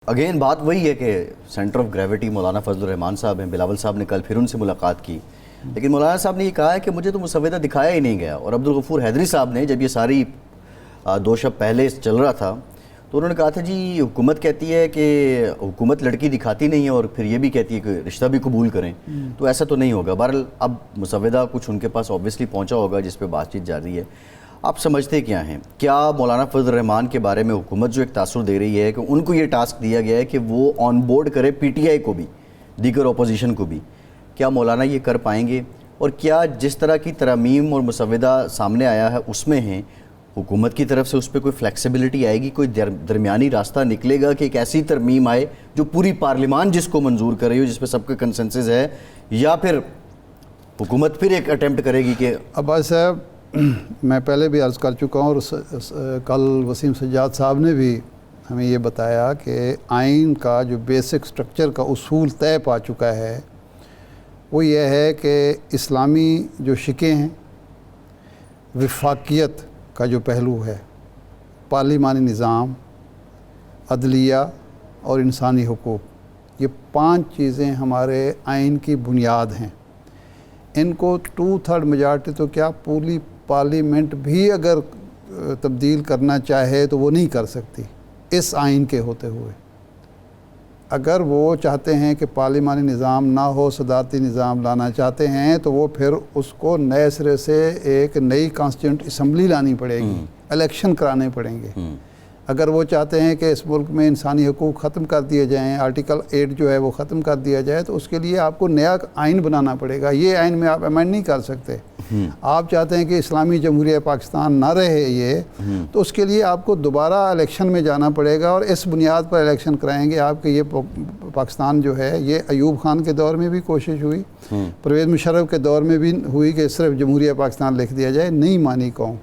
Again بات وہی ہے کہ سینٹر آف گریوٹی مولانا فضل الرحمان صاحب ہیں. بلاول صاحب نے کل پھر ان سے ملاقات کی، لیکن مولانا صاحب نے یہ کہا ہے کہ مجھے تو مسودہ دکھایا ہی نہیں گیا. اور عبدالغفور حیدری صاحب نے جب یہ ساری 2 شب پہلے چل رہا تھا تو انہوں نے کہا تھا جی حکومت کہتی ہے کہ حکومت لڑکی دکھاتی نہیں ہے اور پھر یہ بھی کہتی ہے کہ رشتہ بھی قبول کریں، تو ایسا تو نہیں ہوگا. بہرحال اب مسودہ کچھ ان کے پاس اوبویسلی پہنچا ہوگا جس پہ بات چیت جاری ہے. آپ سمجھتے کیا ہیں؟ کیا مولانا فضل الرحمان کے بارے میں حکومت جو ایک تاثر دے رہی ہے کہ ان کو یہ ٹاسک دیا گیا ہے کہ وہ آن بورڈ کرے پی ٹی آئی کو بھی، دیگر اپوزیشن کو بھی، کیا مولانا یہ کر پائیں گے؟ اور کیا جس طرح کی ترامیم اور مسودہ سامنے آیا ہے اس میں ہیں، حکومت کی طرف سے اس پہ کوئی فلیکسیبلٹی آئے گی، کوئی درمیانی راستہ نکلے گا کہ ایک ایسی ترمیم آئے جو پوری پارلیمان جس کو منظور کر رہی ہو، جس پہ سب کے کنسنسس ہے، یا پھر حکومت پھر ایک اٹیمپٹ کرے گی کہ عباس صاحب میں پہلے بھی عرض کر چکا ہوں اور کل وسیم سجاد صاحب نے بھی ہمیں یہ بتایا کہ آئین کا جو بیسک سٹرکچر کا اصول طے پا چکا ہے وہ یہ ہے کہ اسلامی جو شقیں ہیں، وفاقیت کا جو پہلو ہے، پارلیمانی نظام، عدلیہ اور انسانی حقوق، یہ 5 چیزیں ہمارے آئین کی بنیاد ہیں. ان کو 2/3 میجارٹی تو کیا پوری پارلیمنٹ بھی اگر تبدیل کرنا چاہے تو وہ نہیں کر سکتی اس آئین کے ہوتے ہوئے. اگر وہ چاہتے ہیں کہ پارلیمانی نظام نہ ہو، صدارتی نظام لانا چاہتے ہیں تو وہ پھر اس کو نئے سرے سے ایک نئی کانسٹیٹیوئنٹ اسمبلی لانی پڑے گی، الیکشن کرانے پڑیں گے. اگر وہ چاہتے ہیں کہ اس ملک میں انسانی حقوق ختم کر دیے جائیں، آرٹیکل 8 جو ہے وہ ختم کر دیا جائے، تو اس کے لیے آپ کو نیا آئین بنانا پڑے گا. یہ آئین میں آپ امینڈ نہیں کر سکتے. آپ چاہتے ہیں کہ اسلامی جمہوریہ پاکستان نہ رہے یہ، تو اس کے لیے آپ کو دوبارہ الیکشن میں جانا پڑے گا، اور اس بنیاد پر الیکشن کرائیں گے آپ کہ یہ پاکستان جو ہے، یہ ایوب خان کے دور میں بھی کوشش ہوئی، پرویز مشرف کے دور میں بھی ہوئی کہ صرف جمہوریہ پاکستان لکھ دیا جائے، نہیں مانی قوم.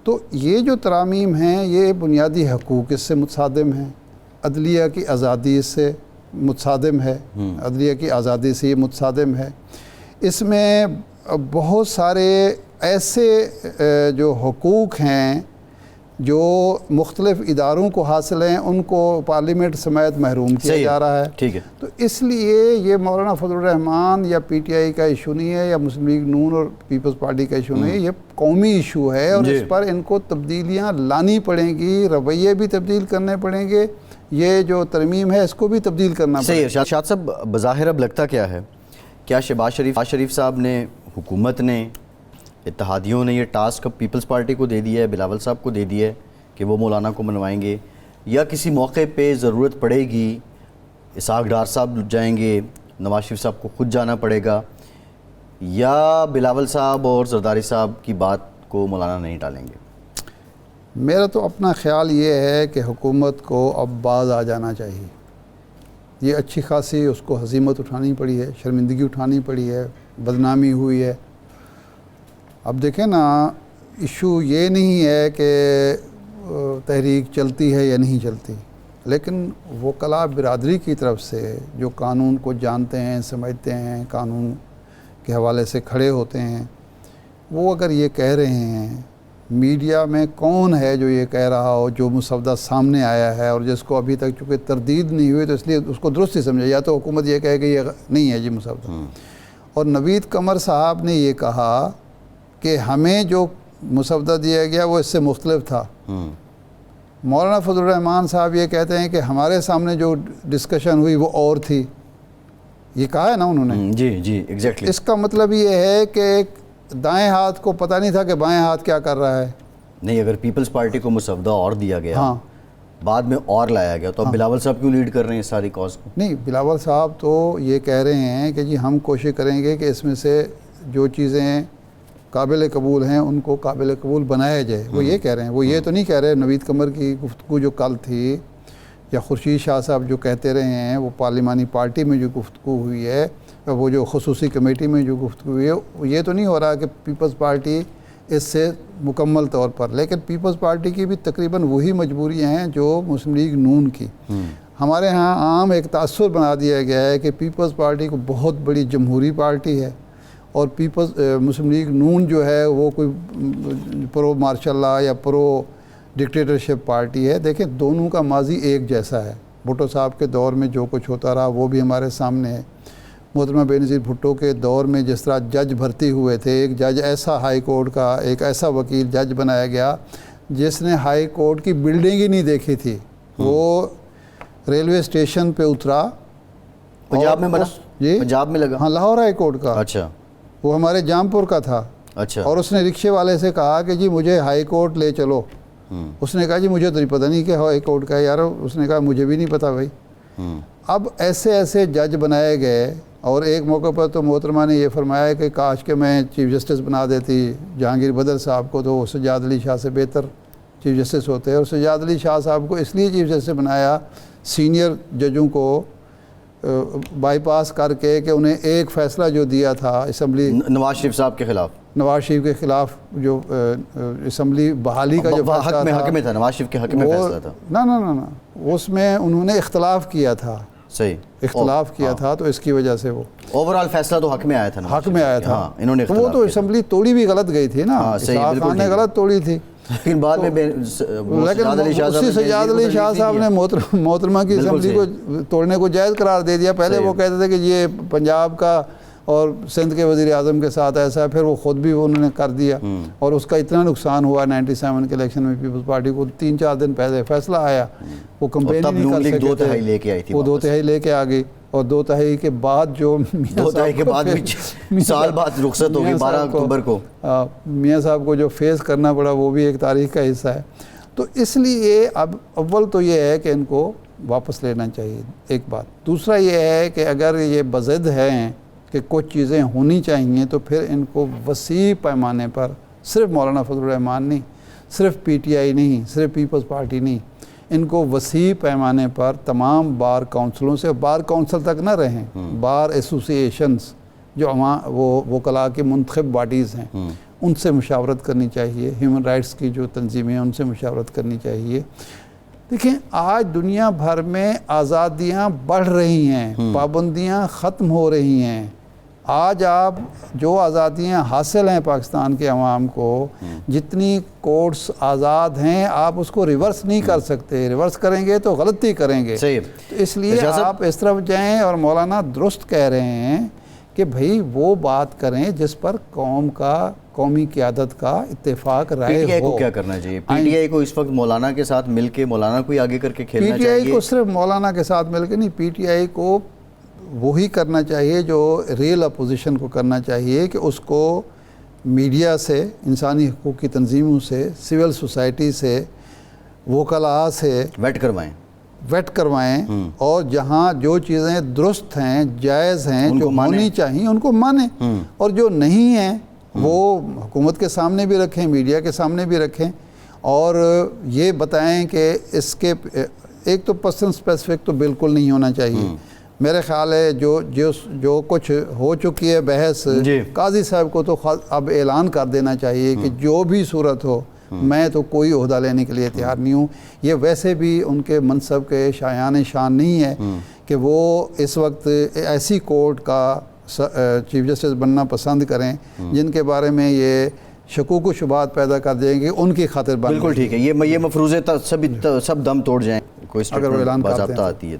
تو یہ جو ترامیم ہیں یہ بنیادی حقوق اس سے متصادم ہیں، عدلیہ کی آزادی اس سے متصادم ہے، عدلیہ کی آزادی سے یہ متصادم ہے. اس میں بہت سارے ایسے جو حقوق ہیں جو مختلف اداروں کو حاصل ہیں، ان کو پارلیمنٹ سمیت محروم کیا جا رہا ہے. ٹھیک ہے. تو اس لیے یہ مولانا فضل الرحمان یا پی ٹی آئی کا ایشو نہیں ہے، یا مسلم لیگ نون اور پیپلز پارٹی کا ایشو نہیں ہے، یہ قومی ایشو ہے، اور اس پر ان کو تبدیلیاں لانی پڑیں گی، رویے بھی تبدیل کرنے پڑیں گے، یہ جو ترمیم ہے اس کو بھی تبدیل کرنا پڑے گا. صحیح ہے. شاہد صاحب بظاہر اب لگتا کیا ہے، کیا شہباز شریف صاحب نے، حکومت نے، اتحادیوں نے یہ ٹاسک اب پیپلز پارٹی کو دے دیا ہے، بلاول صاحب کو دے دیا ہے کہ وہ مولانا کو منوائیں گے، یا کسی موقع پہ ضرورت پڑے گی اسحاق ڈار صاحب جائیں گے، نواز شریف صاحب کو خود جانا پڑے گا، یا بلاول صاحب اور زرداری صاحب کی بات کو مولانا نہیں ٹالیں گے؟ میرا تو اپنا خیال یہ ہے کہ حکومت کو اب باز آ جانا چاہیے. یہ اچھی خاصی اس کو ہزیمت اٹھانی پڑی ہے، شرمندگی اٹھانی پڑی ہے، بدنامی ہوئی ہے. اب دیکھیں نا، ایشو یہ نہیں ہے کہ تحریک چلتی ہے یا نہیں چلتی، لیکن وکلاء برادری کی طرف سے جو قانون کو جانتے ہیں، سمجھتے ہیں، قانون کے حوالے سے کھڑے ہوتے ہیں، وہ اگر یہ کہہ رہے ہیں، میڈیا میں کون ہے جو یہ کہہ رہا ہو، جو مسودہ سامنے آیا ہے اور جس کو ابھی تک چونکہ تردید نہیں ہوئی تو اس لیے اس کو درست ہی سمجھا، یا تو حکومت یہ کہے کہ یہ نہیں ہے جی مسودہ. اور نوید قمر صاحب نے یہ کہا کہ ہمیں جو مسودہ دیا گیا وہ اس سے مختلف تھا. مولانا فضل الرحمان صاحب یہ کہتے ہیں کہ ہمارے سامنے جو ڈسکشن ہوئی وہ اور تھی. یہ کہا ہے نا انہوں نے. جی ایگزیکٹلی. اس کا مطلب یہ ہے کہ دائیں ہاتھ کو پتہ نہیں تھا کہ بائیں ہاتھ کیا کر رہا ہے. نہیں، اگر پیپلز پارٹی کو مسودہ اور دیا گیا، بعد میں اور لایا گیا، تو اب بلاول صاحب کیوں لیڈ کر رہے ہیں ساری کاز کو؟ نہیں، بلاول صاحب تو یہ کہہ رہے ہیں کہ جی ہم کوشش کریں گے کہ اس میں سے جو چیزیں قابل قبول ہیں ان کو قابل قبول بنایا جائے. وہ یہ کہہ رہے ہیں، وہ یہ تو نہیں کہہ رہے. نوید قمر کی گفتگو جو کل تھی، یا خورشید شاہ صاحب جو کہتے رہے ہیں، وہ پارلیمانی پارٹی میں جو گفتگو ہوئی ہے، وہ جو خصوصی کمیٹی میں جو گفتگو ہوئی ہے، یہ تو نہیں ہو رہا کہ پیپلز پارٹی اس سے مکمل طور پر، لیکن پیپلز پارٹی کی بھی تقریباً وہی مجبوریاں ہیں جو مسلم لیگ نون کی. ہمارے ہاں عام ایک تاثر بنا دیا گیا ہے کہ پیپلز پارٹی کو بہت بڑی جمہوری پارٹی ہے، اور مسلم لیگ نون جو ہے وہ کوئی پرو مارشل لا یا پرو ڈکٹیٹرشپ پارٹی ہے. دیکھیں دونوں کا ماضی ایک جیسا ہے. بھٹو صاحب کے دور میں جو کچھ ہوتا رہا وہ بھی ہمارے سامنے ہے. محترمہ بے نظیر بھٹو کے دور میں جس طرح جج بھرتی ہوئے تھے, ایک جج ایسا ہائی کورٹ کا, ایک ایسا وکیل جج بنایا گیا جس نے ہائی کورٹ کی بلڈنگ ہی نہیں دیکھی تھی. وہ ریلوے اسٹیشن پہ اترا. پنجاب میں بنا؟ جی پنجاب میں لگا؟ ہاں, لاہور ہائی کورٹ کا. اچھا. وہ ہمارے جامپور کا تھا. اچھا. اور اس نے رکشے والے سے کہا کہ جی مجھے ہائی کورٹ لے چلو. اس نے کہا جی مجھے تو نہیں پتہ نہیں کہ ہائی کورٹ کا ہے یار. اس نے کہا مجھے بھی نہیں پتہ بھائی. اب ایسے ایسے جج بنائے گئے, اور ایک موقع پر تو محترمہ نے یہ فرمایا کہ کاش کہ میں چیف جسٹس بنا دیتی جہانگیر بدر صاحب کو, تو وہ سجاد علی شاہ سے بہتر چیف جسٹس ہوتے ہیں. اور سجاد علی شاہ صاحب کو اس لیے چیف جسٹس بنایا سینئر ججوں کو بائی پاس کر کے کہ انہیں ایک فیصلہ جو دیا تھا اسمبلی نواز شریف صاحب کے خلاف, نواز شریف کے خلاف جو اسمبلی بحالی کا جو فیصلہ تھا, حق میں تھا, نواز شریف کے حق میں فیصلہ تھا. نا اس میں انہوں نے اختلاف کیا تھا. صحیح, اختلاف کیا تھا, تو اس کی وجہ سے وہ اوورال فیصلہ تو حق میں آیا تھا. حق میں آیا تھا. انہوں نے وہ تو اسمبلی توڑی بھی غلط گئی تھی نا, اسحاق خان نے غلط توڑی تھی. لیکن بعد میں لیکن اسی سجاد علی شاہ صاحب نے محترمہ کی اسمبلی کو توڑنے کو جائز قرار دے دیا. پہلے وہ کہتے تھے کہ یہ پنجاب کا اور سندھ کے وزیر اعظم کے ساتھ ایسا ہے, پھر وہ خود بھی انہوں نے کر دیا, اور اس کا اتنا نقصان ہوا 97 کے الیکشن میں. پیپلز پارٹی کو 3-4 دن پہلے فیصلہ آیا, وہ کمپین ہی نہیں کر سکے تھے. 2/3 لے کے آئی تھی, وہ 2/3 لے کے آ گئی. اور 2/3 کے بعد جو 2/3 کے بعد بھی سال بعد رخصت ہوگی 12 اکتوبر کو, میاں صاحب کو جو فیس کرنا پڑا وہ بھی ایک تاریخ کا حصہ ہے. تو اس لیے اب اول تو یہ ہے کہ ان کو واپس لینا چاہیے, ایک بات. دوسرا یہ ہے کہ اگر یہ بضد ہیں کہ کچھ چیزیں ہونی چاہیے, تو پھر ان کو وسیع پیمانے پر, صرف مولانا فضل الرحمان نہیں, صرف پی ٹی آئی نہیں, صرف پیپلز پارٹی نہیں, ان کو وسیع پیمانے پر تمام بار کونسلوں سے, بار کونسل تک نہ رہیں, بار ایسوسیشنز جو وہ وکلاء کے منتخب باڈیز ہیں, ان سے مشاورت کرنی چاہیے. ہیومن رائٹس کی جو تنظیمیں ہیں ان سے مشاورت کرنی چاہیے. دیکھیں آج دنیا بھر میں آزادیاں بڑھ رہی ہیں, پابندیاں ختم ہو رہی ہیں. آج آپ جو آزادیاں حاصل ہیں پاکستان کے عوام کو, جتنی کورٹس آزاد ہیں, آپ اس کو ریورس نہیں کر سکتے. ریورس کریں گے تو غلطی کریں گے. تو اس لیے آپ اس طرف جائیں, اور مولانا درست کہہ رہے ہیں کہ بھئی وہ بات کریں جس پر قومی قیادت کا اتفاق رائے ہو. پی ٹی آئی کو کیا کرنا چاہیے؟ پی ٹی آئی کو اس وقت مولانا کے ساتھ مل کے مولانا کو ہی آگے کر کے کھیلنا چاہیے. پی ٹی آئی کو صرف مولانا کے ساتھ مل کے نہیں, پی ٹی آئی کو وہی کرنا چاہیے جو ریل اپوزیشن کو کرنا چاہیے, کہ اس کو میڈیا سے, انسانی حقوق کی تنظیموں سے, سول سوسائٹی سے, وکلاء سے ویٹ کروائیں, اور جہاں جو چیزیں درست ہیں, جائز ہیں, جو ہونی چاہیے ان کو مانیں, اور جو نہیں ہیں وہ حکومت کے سامنے بھی رکھیں, میڈیا کے سامنے بھی رکھیں, اور یہ بتائیں کہ اس کے ایک تو پرسن اسپیسیفک تو بالکل نہیں ہونا چاہیے. میرے خیال ہے جو کچھ ہو چکی ہے بحث, قاضی صاحب کو تو اب اعلان کر دینا چاہیے کہ جو بھی صورت ہو, میں تو کوئی عہدہ لینے کے لیے تیار نہیں ہوں. یہ ویسے بھی ان کے منصب کے شایان شان نہیں ہے کہ وہ اس وقت ایسی کورٹ کا چیف جسٹس بننا پسند کریں جن کے بارے میں یہ شکوک و شبہات پیدا کر دیں گے, ان کی خاطر بن. بالکل ٹھیک ہے, یہ مفروضے سب دم توڑ جائیں, کوئی اگر وہ اعلان باضابطہ آتی ہے.